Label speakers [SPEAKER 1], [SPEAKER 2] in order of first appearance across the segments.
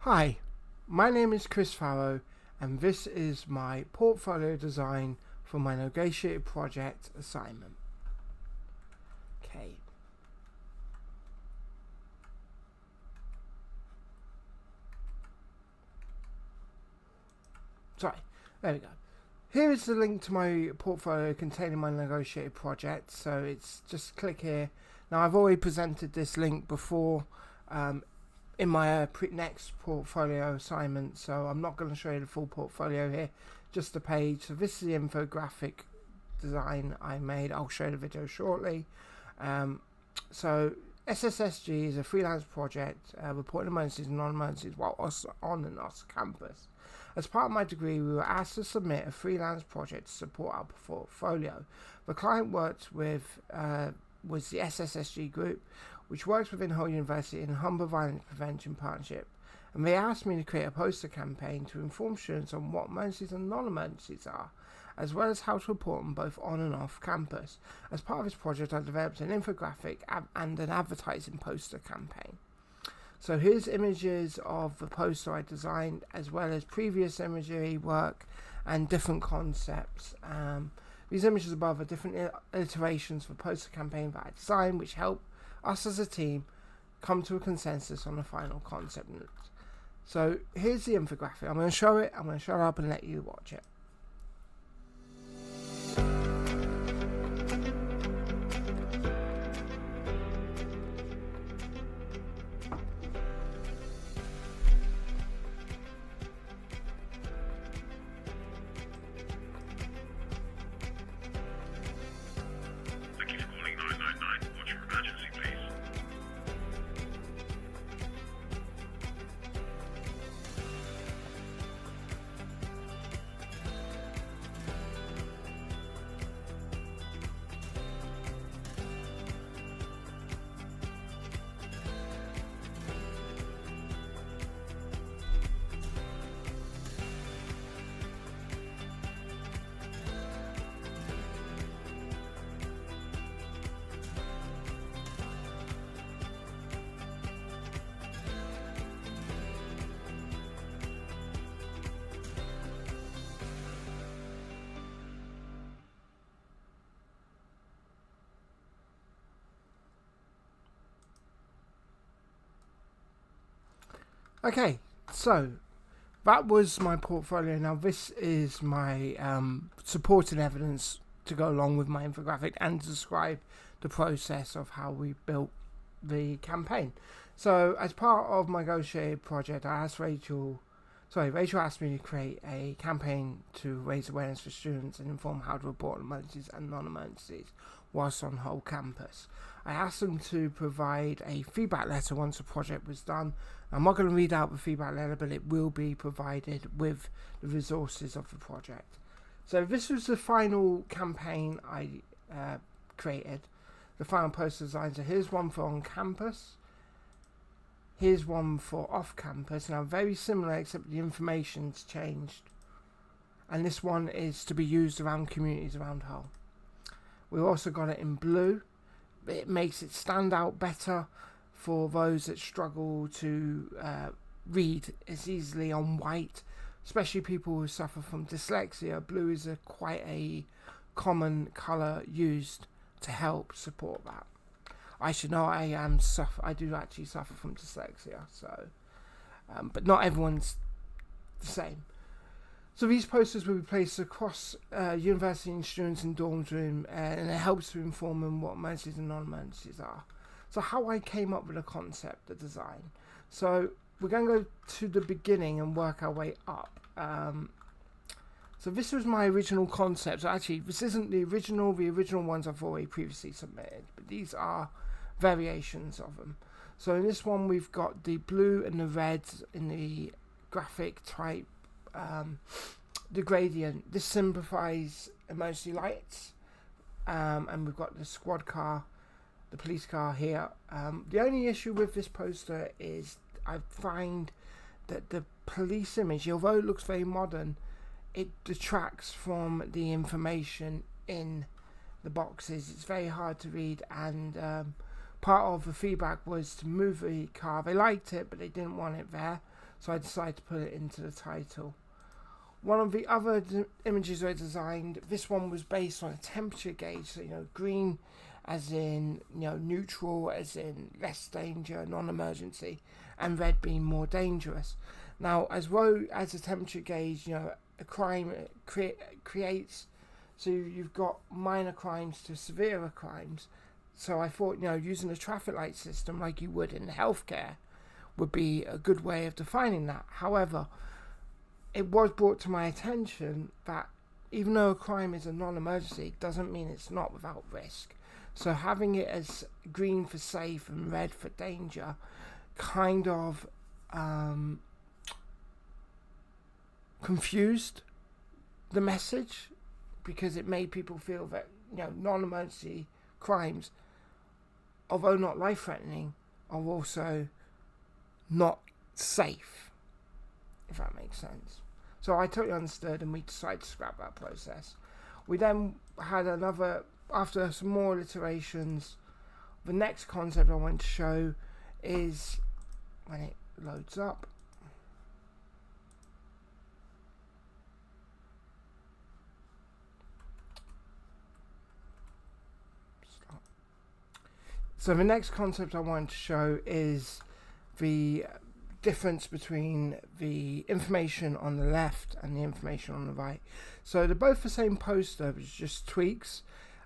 [SPEAKER 1] Hi, my name is Chris Farrow and this is my portfolio design for my negotiated project assignment. Okay. Sorry, there we go. Here is the link to my portfolio containing my negotiated project, so it's just click here. Now I've already presented this link before in my next portfolio assignment, so I'm not going to show you the full portfolio here, just the page. So this is the infographic design I made. I'll show you the video shortly. So SSSG is a freelance project reporting emergencies and non-emergencies while on and off campus. As part of my degree, we were asked to submit a freelance project to support our portfolio. The client worked with was the SSSG group, which works within Hull University in Humber Violence Prevention Partnership, and they asked me to create a poster campaign to inform students on what emergencies and non-emergencies are, as well as how to report them both on and off campus. As part of this project, I developed an infographic and an advertising poster campaign. So here's images of the poster I designed, as well as previous imagery work and different concepts. These images above are different iterations for poster campaign that I designed, which help us as a team come to a consensus on the final concept. So here's the infographic. I'm going to show it. I'm going to shut up and let you watch it. Okay, so that was my portfolio. Now this is my supporting evidence to go along with my infographic and describe the process of how we built the campaign. So as part of my negotiated project, I asked Rachel asked me to create a campaign to raise awareness for students and inform how to report emergencies and non-emergencies whilst on whole campus. I asked them to provide a feedback letter once the project was done. I'm not going to read out the feedback letter, but it will be provided with the resources of the project. So this was the final campaign I created, the final poster design. So here's one for on campus. Here's one for off campus. Now very similar, except the information's changed. And this one is to be used around communities around Hull. We've also got it in blue. It makes it stand out better for those that struggle to read as easily on white, especially people who suffer from dyslexia. Blue is quite a common colour used to help support that. I should know I do actually suffer from dyslexia, so but not everyone's the same. So these posters will be placed across university and students in dorms room, and it helps to inform them what emergencies and non-emergencies are. So how I came up with the concept, the design. So we're going to go to the beginning and work our way up. So this was my original concept. So actually, this isn't the original. The original ones I've already previously submitted, but these are variations of them. So in this one, we've got the blue and the red in the graphic type. The gradient. This simplifies emergency lights, and we've got the squad car, the police car here. The only issue with this poster is I find that the police image, although it looks very modern, it detracts from the information in the boxes. It's very hard to read, and part of the feedback was to move the car. They liked it, but they didn't want it there. so I decided to put it into the title. One of the other images I designed, this one was based on a temperature gauge, so green as in neutral, as in less danger, non-emergency, and red being more dangerous. Now, as well as a temperature gauge, a crime creates, so you've got minor crimes to severe crimes. So I thought, using a traffic light system like you would in healthcare would be a good way of defining that. However, it was brought to my attention that even though a crime is a non-emergency, doesn't mean it's not without risk. So having it as green for safe and red for danger kind of confused the message, because it made people feel that non-emergency crimes, although not life-threatening, are also not safe, if that makes sense. So I totally understood, and we decided to scrap that process. We then had another, after some more iterations, the next concept I want to show is, when it loads up, so the next concept I want to show is the difference between the information on the left and the information on the right. So they're both the same poster, but it's just tweaks.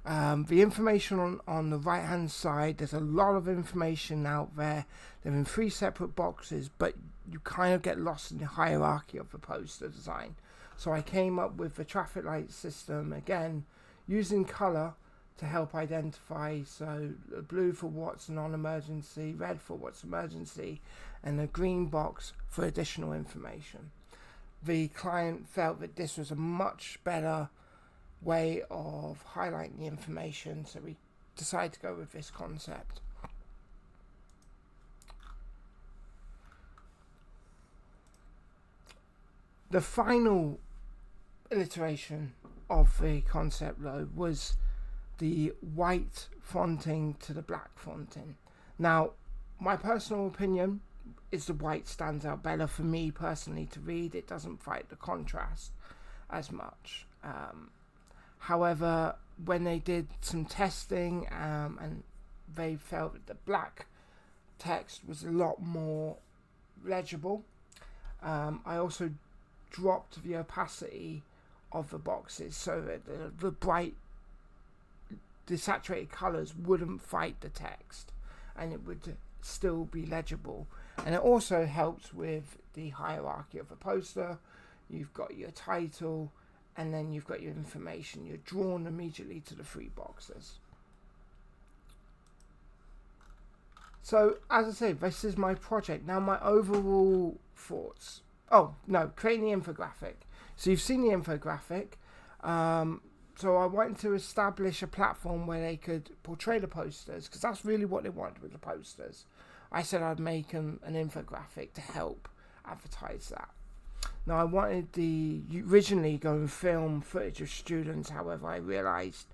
[SPEAKER 1] The information on the right hand side, there's a lot of information out there. They're in 3 separate boxes, but you kind of get lost in the hierarchy of the poster design. So I came up with the traffic light system, again using color to help identify, so blue for what's non-emergency, red for what's emergency, and a green box for additional information. The client felt that this was a much better way of highlighting the information, so we decided to go with this concept. The final iteration of the concept, though, was the white fonting to the black fonting. Now, my personal opinion is the white stands out better for me personally to read. It doesn't fight the contrast as much. However, when they did some testing and they felt that the black text was a lot more legible, I also dropped the opacity of the boxes so that the bright desaturated colors wouldn't fight the text and it would still be legible. And it also helps with the hierarchy of a poster. You've got your title and then you've got your information. You're drawn immediately to the 3 boxes. So as I say, this is my project. Now my overall thoughts. Oh no, creating the infographic. So you've seen the infographic. So I wanted to establish a platform where they could portray the posters, because that's really what they wanted with the posters. I said I'd make an infographic to help advertise that. Now I wanted originally go and film footage of students, however I realised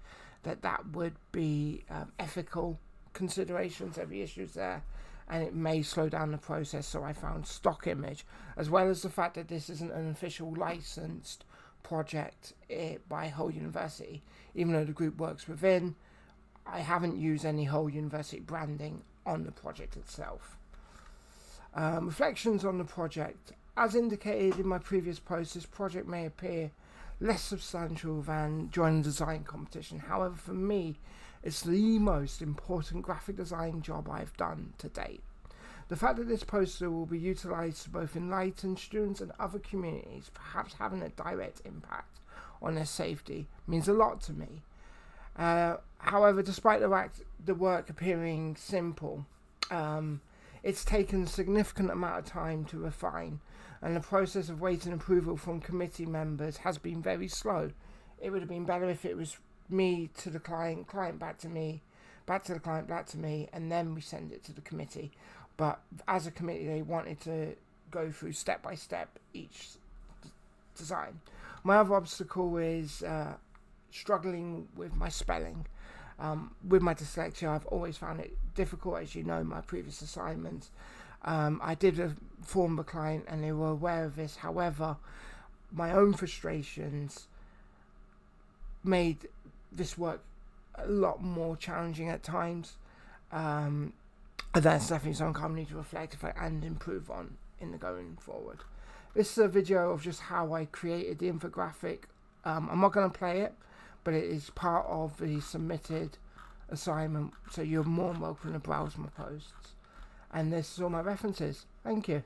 [SPEAKER 1] that would be ethical considerations, there'd be issues there, and it may slow down the process, so I found stock image, as well as the fact that this isn't an official licensed project by Hull University. Even though the group works within, I haven't used any Hull University branding on the project itself. Reflections on the project. As indicated in my previous post, this project may appear less substantial than joining a design competition. However, for me, it's the most important graphic design job I've done to date. The fact that this poster will be utilised to both enlighten students and other communities, perhaps having a direct impact on their safety, means a lot to me. However, despite the work appearing simple, it's taken a significant amount of time to refine, and the process of waiting approval from committee members has been very slow. It would have been better if it was me to the client, client back to me, back to the client, back to me, and then we send it to the committee. But as a committee, they wanted to go through step by step each design. My other obstacle is struggling with my spelling. With my dyslexia, I've always found it difficult, as you know, my previous assignments. I did inform the client and they were aware of this. However, my own frustrations made this work a lot more challenging at times. And that's definitely something I need to reflect and improve on in the going forward. This is a video of just how I created the infographic. I'm not going to play it, but it is part of the submitted assignment, so you're more than welcome to browse my posts. And this is all my references. Thank you.